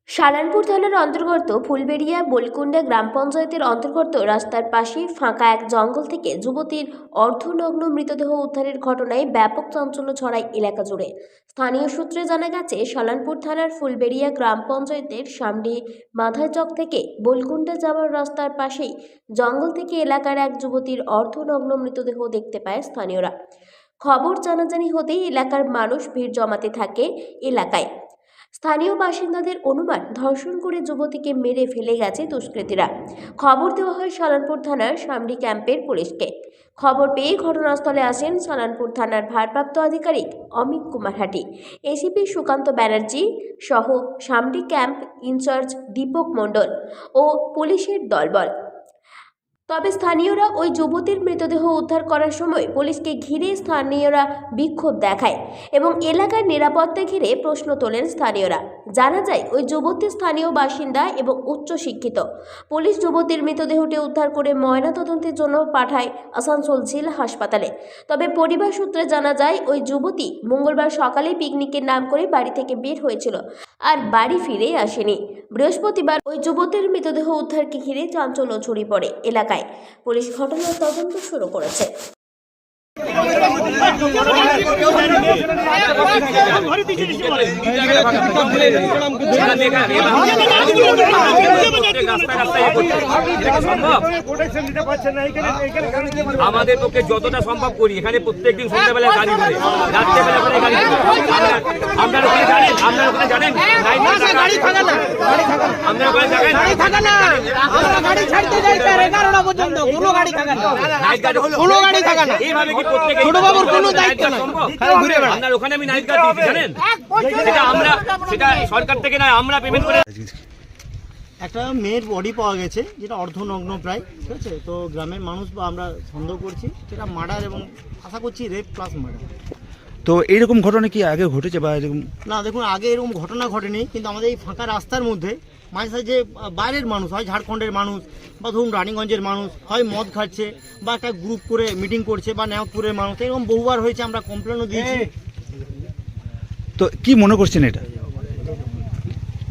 সালানপুর থানার অন্তর্গত ফুলবেড়িয়া বলকুন্ডা গ্রাম পঞ্চায়েতের অন্তর্গত রাস্তার পাশে ফাঁকা এক জঙ্গল থেকে যুবতীর অর্ধনগ্ন মৃতদেহ উদ্ধারের ঘটনায় ব্যাপক চাঞ্চল্য ছড়ায় এলাকা জুড়ে। স্থানীয় সূত্রে জানা গেছে, সালানপুর থানার ফুলবেড়িয়া গ্রাম পঞ্চায়েতের সামনে মাথাচক থেকে বলকুন্ডা যাওয়ার রাস্তার পাশেই জঙ্গল থেকে এলাকার এক যুবতীর অর্ধনগ্ন মৃতদেহ দেখতে পায় স্থানীয়রা। খবর জানাজানি হতেই এলাকার মানুষ ভিড় জমাতে থাকে এলাকায়। স্থানীয় বাসিন্দাদের অনুমান, ধর্ষণ করে যুবতীকে মেরে ফেলে গেছে দুষ্কৃতীরা। খবর দেওয়া হয় সালানপুর থানার সামরি ক্যাম্পের পুলিশকে। খবর পেয়ে ঘটনাস্থলে আসেন সালানপুর থানার ভারপ্রাপ্ত আধিকারিক অমিত কুমার হাটি, এসিপি সুকান্ত ব্যানার্জি সহ সামরি ক্যাম্প ইনচার্জ দীপক মণ্ডল ও পুলিশের দলবল। তবে স্থানীয়রা ওই যুবতীর মৃতদেহ উদ্ধার করার সময় পুলিশকে ঘিরে স্থানীয়রা বিক্ষোভ দেখায় এবং এলাকার নিরাপত্তা ঘিরে প্রশ্ন তোলেন স্থানীয়রা। জানা যায়, ওই যুবতী স্থানীয় বাসিন্দা এবং উচ্চশিক্ষিত। পুলিশ যুবতীর মৃতদেহটি উদ্ধার করে ময়নাতদন্তের জন্য পাঠায় আসানসোল জেলা হাসপাতালে। তবে পরিবার সূত্রে জানা যায়, ওই যুবতী মঙ্গলবার সকালে পিকনিকের নাম করে বাড়ি থেকে বের হয়েছিল আর বাড়ি ফিরে আসেনি। বৃহস্পতিবার ওই যুবতীর মৃতদেহ উদ্ধারকে ঘিরে চাঞ্চল্য ছড়িয়ে পড়ে এলাকায়। পুলিশ ঘটনার তদন্ত শুরু করেছে। আমাদের পক্ষে যতটা সম্ভব করি, এখানে প্রত্যেকদিন সন্ধ্যাবেলা গাড়ি ঘুরে, রাত্রেবেলা করে গাড়ি ঘুরে। আপনারা ওখানে জানেন, আপনারা ওখানে জানেন গাড়ি থাকে না, আপনারা ওখানে জানেন গাড়ি ছাড়তে যাই 11টা পর্যন্ত কোনো গাড়ি থাকে না, কোনো গাড়ি থাকে না। এইভাবে কি প্রত্যেক ছোট বাবুর কোনো দায়িত্ব নাই, ঘুরে বেড়ায়। আপনার ওখানে আমি নাইট গার্ড দিয়েছি জানেন, সেটা সরকার থেকে না, আমরা পেমেন্ট করে। একটা মেয়ের বডি পাওয়া গেছে, যেটা অর্ধনগ্ন প্রায়, ঠিক আছে। তো গ্রামের মানুষ বা আমরা সন্দেহ করছি যেটা মার্ডার এবং আশা করছি রেপ প্লাস মার্ডার। তো এইরকম ঘটনা কি আগে ঘটেছে বা এরকম? না, দেখুন, আগে এরকম ঘটনা ঘটেনি, কিন্তু আমাদের এই ফাঁকা রাস্তার মধ্যে মাঝে সাঝে যে বাইরের মানুষ হয়, ঝাড়খণ্ডের মানুষ বা ধরুন রানীগঞ্জের মানুষ হয় মদ খাচ্ছে বা একটা গ্রুপ করে মিটিং করছে, বা নেওয়াপুরের মানুষ, এরকম বহুবার হয়েছে, আমরা কমপ্লেনও দিয়েছি। তো কি মনে করছেন এটা?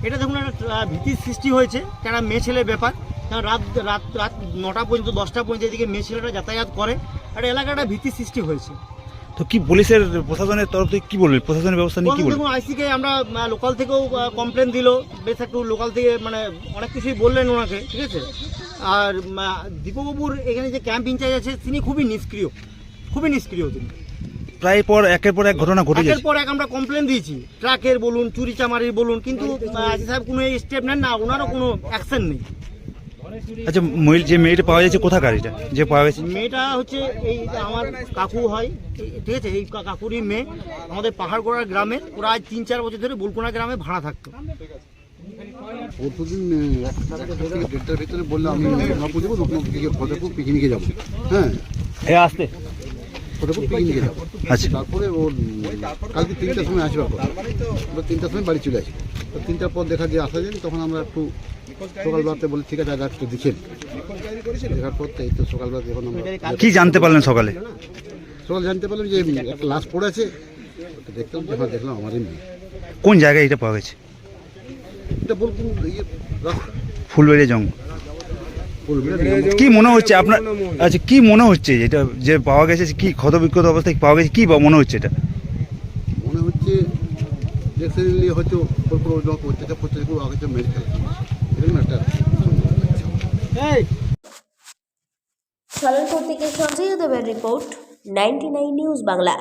এটা দেখুন একটা ভীতির সৃষ্টি হয়েছে, কেন মেয়ে ছেলের ব্যাপার। কারণ রাত রাত রাত 9টা পর্যন্ত 10টা পর্যন্ত এদিকে মেয়ে ছেলেরা যাতায়াত করে, আর এলাকাটা ভীতির সৃষ্টি হয়েছে। তো কি পুলিশের প্রশাসনের তরফ থেকে কি বলবে, প্রশাসনের ব্যবস্থা নিয়ে কি বলবে? দেখুন, আইসিকে আমরা লোকাল থেকেও কমপ্লেন দিল, বেশ একটু লোকাল থেকে মানে অনেক কিছুই বললেন ওনাকে, ঠিক আছে। আর দীপকবাবুর এখানে যে ক্যাম্প ইনচার্জ আছে, তিনি খুবই নিষ্ক্রিয় তিনি। প্রায় পর একের পর এক ঘটনা ঘটে যাচ্ছে, একের পর এক আমরা কমপ্লেন দিয়েছি, ট্রাকের বলুন, চুরি চামারির বলুন, কিন্তু আইসি সাহেব কোনো স্টেপ নেন না, ওনারও কোনো অ্যাকশন নেই। আচ্ছা, যে মেয়েটা পাওয়া যাচ্ছে কোথাকার, এটা যে পাওয়া গেছে? মেয়েটা হচ্ছে এই আমার কাকু হয়, ঠিক আছে, এই কাকুরই মেয়ে, আমাদের পাহাড়গড়ার গ্রামে। ওরা আজ 3-4 বছর ধরে বুলকুনা গ্রামে ভাড়া থাকতো। প্রতিদিন 1টার ভিতরে বললে আমি ফতেপুর পিকনিকে যাবো। হ্যাঁ, আসতে ফতেপুর পিকনিকে যাবো। আচ্ছা, তারপরে ওর কালকে 3টার সময় আসবার পর ওরা 3টার সময় বাড়ি চলে আসে। তো 3টার পর দেখা যে আসা যায়নি, তখন আমরা একটু সকালবেলাতে বলি ঠিক আছে আগে একটু দেখেন। দেখার পর এই তো সকালবেলা যখন আমরা কি জানতে পারলেন সকালে? জানতে পারলাম যে একটা লাশ পড়ে আছে। দেখতাম, যখন দেখলাম আমারই মেয়ে। কোন জায়গায় এটা পাওয়া গেছে? এটা বলকুন রাস্তা, ফুলবেড়িয়া জঙ্গল। কি মনে হচ্ছে আপনার? আচ্ছা, কি মনে হচ্ছে এটা যে পাওয়া গেছে, কি ক্ষতবিক্ষত অবস্থায় পাওয়া গেছে, কি মনে হচ্ছে এটা? মনে হচ্ছে দেখতে দিলে হয়তো অত্যাচার হয়তো মেরে ফেলছে, এরকম একটা। সালানপুর থেকে সঞ্জয় দেবের রিপোর্ট, 99 নিউজ বাংলা।